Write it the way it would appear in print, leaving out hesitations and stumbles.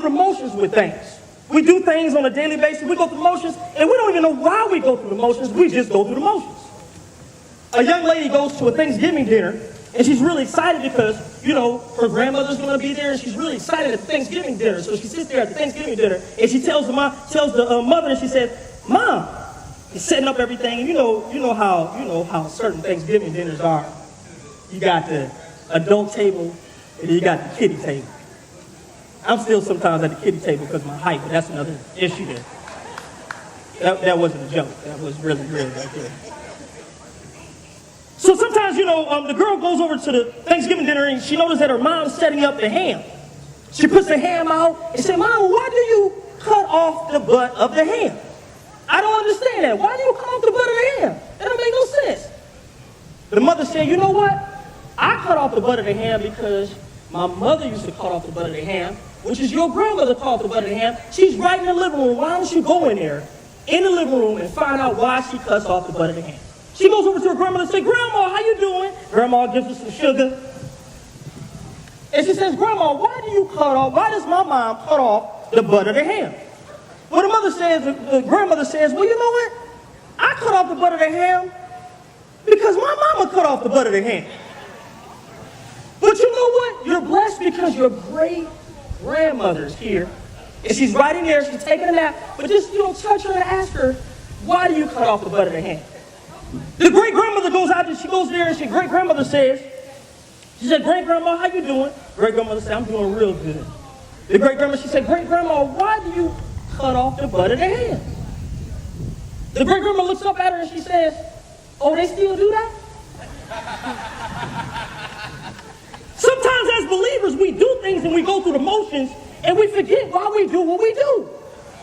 the motions with things. We do things on a daily basis. We go through the motions, and we don't even know why we go through the motions. We just go through the motions. A young lady goes to a Thanksgiving dinner, and she's really excited because, her grandmother's going to be there, and she's really excited at the Thanksgiving dinner. So she sits there at the Thanksgiving dinner, and she tells the mother, and she says, Mom, he's setting up everything, and you know how certain Thanksgiving dinners are. You got the adult table, and you got the kiddie table. I'm still sometimes at the kiddie table because of my height, but that's another issue there. That wasn't a joke. That was really real right there. So sometimes, the girl goes over to the Thanksgiving dinner and she notices that her mom's setting up the ham. She puts the ham out and says, Mom, why do you cut off the butt of the ham? I don't understand that. Why do you cut off the butt of the ham? That don't make no sense. The mother said, you know what? I cut off the butt of the ham because my mother used to cut off the butt of the ham, which is your grandmother cut off the butt of the ham. She's right in the living room. Why don't you go in there, in the living room, and find out why she cuts off the butt of the ham? She goes over to her grandmother and says, Grandma, how you doing? Grandma gives her some sugar. And she says, Grandma, why does my mom cut off the butt of the ham? Well, the grandmother says, well, you know what? I cut off the butt of the ham because my mama cut off the butt of the ham. But you know what? You're blessed because your great-grandmother's here. And she's right in there, she's taking a nap. But just, touch her and ask her, why do you cut off the butt of the ham? The great-grandmother goes out there, she goes there, and great-grandmother says, she said, Great-grandma, how you doing? Great-grandmother said, I'm doing real good. The great-grandma, she said, Great-grandma, why do you cut off the butt of the ham? The great-grandma looks up at her and she says, oh, they still do that? Sometimes as believers, we do things and we go through the motions and we forget why we do what we do.